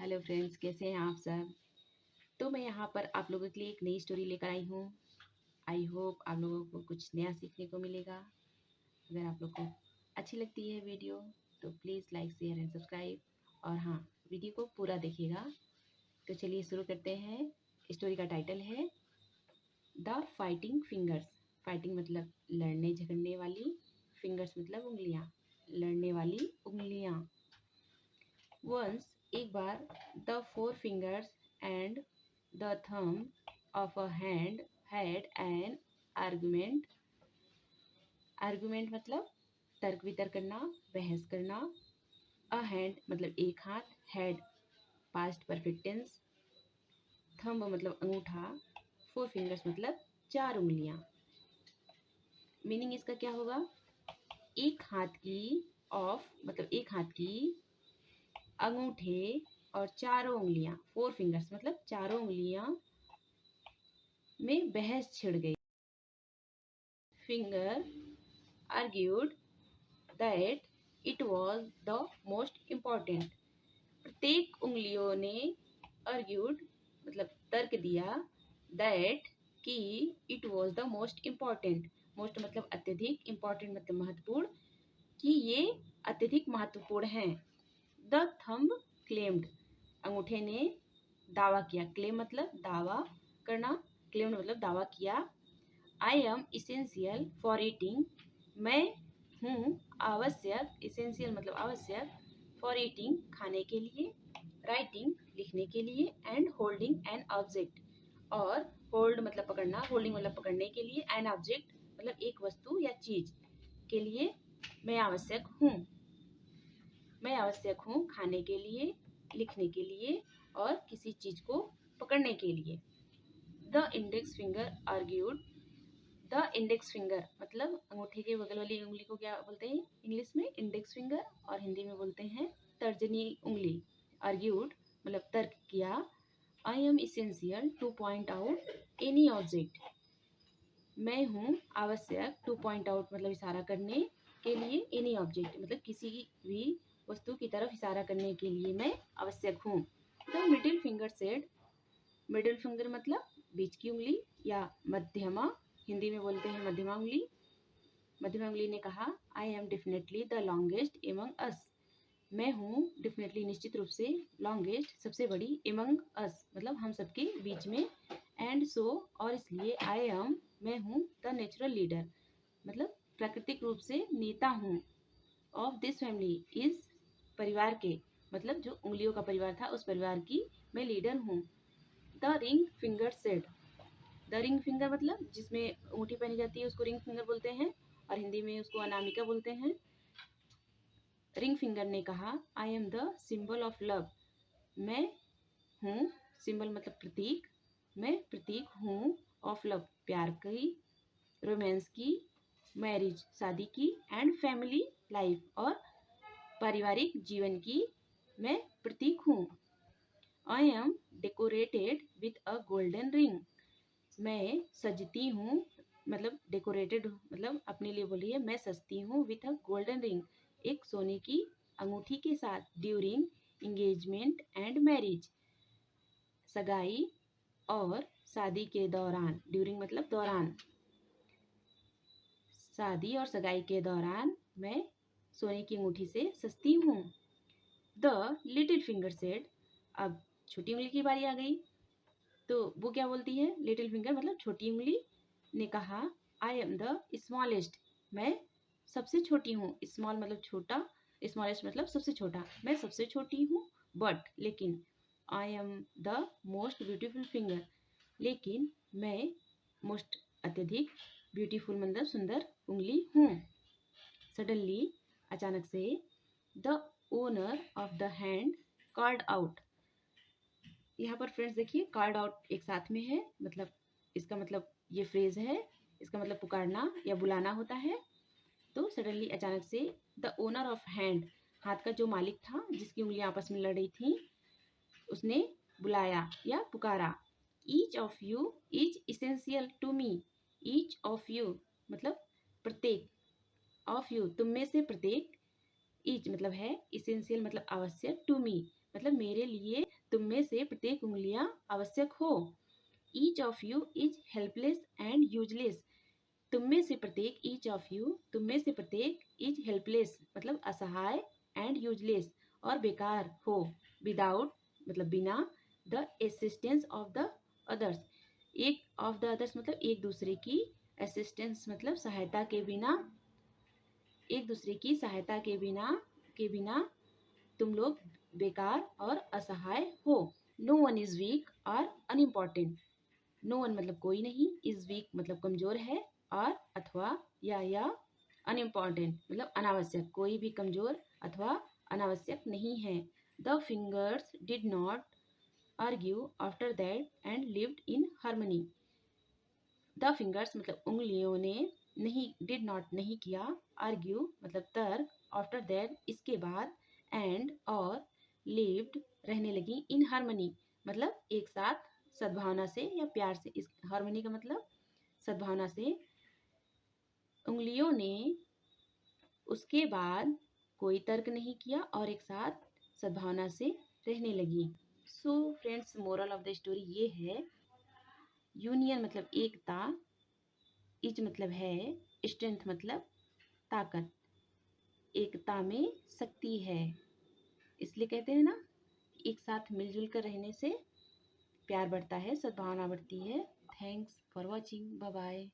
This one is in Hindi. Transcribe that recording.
हेलो फ्रेंड्स, कैसे हैं आप सब। तो मैं यहाँ पर आप लोगों के लिए एक नई स्टोरी लेकर आई हूँ। आई होप आप लोगों को कुछ नया सीखने को मिलेगा। अगर आप लोग को अच्छी लगती है वीडियो तो please like share and subscribe, और हाँ, वीडियो को पूरा देखिएगा। तो चलिए शुरू करते हैं। स्टोरी का टाइटल है द फाइटिंग फिंगर्स। फाइटिंग मतलब लड़ने झगड़ने वाली, फिंगर्स मतलब उंगलियाँ, लड़ने वाली उंगलियाँ। वंस एक बार the four fingers and the thumb of a hand had an argument। Argument मतलब तर्क वितर्क करना, बहस करना। अ हैंड मतलब एक हाथ, head past perfect tense, thumb मतलब अंगूठा, फोर फिंगर्स मतलब चार उंगलियां। मीनिंग इसका क्या होगा? एक हाथ की ऑफ मतलब एक हाथ की अंगूठे और चारों उंगलियां, फोर फिंगर्स मतलब चारों उंगलियां में बहस छिड़ गई। Finger argued that it was the most important. प्रत्येक उंगलियों ने आर्ग्यूड मतलब तर्क दिया, दैट कि it was the most important. Most मतलब अत्यधिक, इम्पॉर्टेंट मतलब महत्वपूर्ण, कि ये अत्यधिक महत्वपूर्ण हैं। द थंब क्लेम्ड, अंगूठे ने दावा किया। क्लेम मतलब दावा करना, क्लेम्ड मतलब दावा किया। I am essential for eating, मैं हूँ आवश्यक, इसेंशियल मतलब आवश्यक, फॉर ईटिंग खाने के लिए, राइटिंग लिखने के लिए, एंड होल्डिंग एन ऑब्जेक्ट, और होल्ड मतलब पकड़ना, होल्डिंग मतलब पकड़ने के लिए, एन ऑब्जेक्ट मतलब एक वस्तु या चीज के लिए मैं आवश्यक हूँ। मैं आवश्यक हूँ खाने के लिए, लिखने के लिए, और किसी चीज को पकड़ने के लिए। The index finger argued, the index finger मतलब अंगूठे के बगल वाली उंगली को क्या बोलते हैं इंग्लिश में? इंडेक्स फिंगर, और हिंदी में बोलते हैं तर्जनी उंगली। आर्ग्यूड मतलब तर्क किया। I am essential two point out any object, मैं हूँ आवश्यक, टू पॉइंट आउट मतलब इशारा करने के लिए, एनी ऑब्जेक्ट मतलब किसी भी वस्तु की तरफ इशारा करने के लिए मैं आवश्यक हूँ। The middle finger said, middle finger मतलब बीच की उंगली या मध्यमा, हिंदी में बोलते हैं मध्यमा उंगली। मध्यमा उंगली ने कहा, I am definitely the longest among us, मैं हूँ डेफिनेटली निश्चित रूप से, लॉन्गेस्ट सबसे बड़ी, एमंग अस मतलब हम सबके बीच में, एंड सो और इसलिए, आई एम मैं हूँ द नेचुरल लीडर मतलब प्राकृतिक रूप से नेता हूँ, ऑफ दिस फैमिली इज परिवार के मतलब जो उंगलियों का परिवार था उस परिवार की मैं लीडर हूँ। The ring finger said, the ring finger मतलब जिसमें अंगूठी पहनी जाती है उसको रिंग फिंगर बोलते हैं, और हिंदी में उसको अनामिका बोलते हैं। रिंग फिंगर ने कहा, I am the symbol of love, मैं हूँ, सिंबल मतलब प्रतीक, मैं प्रतीक हूँ, ऑफ लव प्यार की, रोमांस की, मैरिज शादी की, एंड फैमिली लाइफ और पारिवारिक जीवन की मैं प्रतीक हूँ। I am decorated with a golden ring, मैं सजती हूँ मतलब डेकोरेटेड मतलब अपने लिए बोलिए, मैं सजती हूँ विथ अ गोल्डन रिंग एक सोने की अंगूठी के साथ, ड्यूरिंग इंगेजमेंट एंड मैरिज सगाई और शादी के दौरान, ड्यूरिंग मतलब दौरान, शादी और सगाई के दौरान मैं सोने की अंगूठी से सजती हूँ। द लिटिल फिंगर सेड, अब छोटी उंगली की बारी आ गई, तो वो क्या बोलती है? लिटिल फिंगर मतलब छोटी उंगली ने कहा, आई एम द स्मॉलेस्ट, मैं सबसे छोटी हूँ। स्मॉल मतलब छोटा, स्मॉलेस्ट मतलब सबसे छोटा, मैं सबसे छोटी हूँ। बट लेकिन, I am the most beautiful finger, लेकिन मैं मोस्ट अत्यधिक ब्यूटीफुल मतलब सुंदर उंगली हूँ। सडनली अचानक से, the owner of the hand called out, यहाँ पर फ्रेंड्स देखिए कॉल्ड आउट एक साथ में है, मतलब इसका मतलब ये फ्रेज है, इसका मतलब पुकारना या बुलाना होता है। तो सडनली अचानक से, द ओनर ऑफ हैंड हाथ का जो मालिक था जिसकी उंगलियां आपस में लड़ रही थी, उसने बुलाया या पुकारा। Each of you is essential to me, each of you मतलब प्रत्येक, ऑफ यू तुम में से प्रत्येक, ईच मतलब है, इसेंशियल मतलब आवश्यक, टू मी मतलब मेरे लिए तुम में से प्रत्येक उंगलियां आवश्यक हो। Each of you is helpless and useless. तुम में से प्रत्येक, ईच ऑफ यू, तुम में से प्रत्येक, इज हेल्पलेस मतलब असहाय, एंड यूजलेस और बेकार हो, विदाउट मतलब बिना, the assistance of the others, एक ऑफ द अदर्स मतलब एक दूसरे की, असिस्टेंस मतलब सहायता के बिना, एक दूसरे की सहायता के बिना तुम लोग बेकार और असहाय हो। नो वन इज वीक और अनइम्पॉर्टेंट। नो वन मतलब कोई नहीं, इज वीक मतलब कमजोर है, और अथवा या अनइम्पॉर्टेंट मतलब अनावश्यक, कोई भी कमजोर अथवा अनावश्यक नहीं है। The fingers did not argue after that and lived in harmony. The fingers मतलब उंगलियों ने, नहीं, डिड नॉट नहीं किया, आर्ग्यू मतलब तर्क, आफ्टर दैट इसके बाद, एंड और, लिव्ड रहने लगी, इन हार्मनी मतलब एक साथ सद्भावना से या प्यार से। इस हार्मनी का मतलब सद्भावना से। उंगलियों ने उसके बाद कोई तर्क नहीं किया और एक साथ सद्भावना से रहने लगी। So friends, moral of the story ये है, यूनियन मतलब एकता, इज मतलब है, स्ट्रेंथ मतलब ताकत, एकता में शक्ति है। इसलिए कहते हैं ना, एक साथ मिलजुल कर रहने से प्यार बढ़ता है, सद्भावना बढ़ती है। Thanks for watching, bye bye.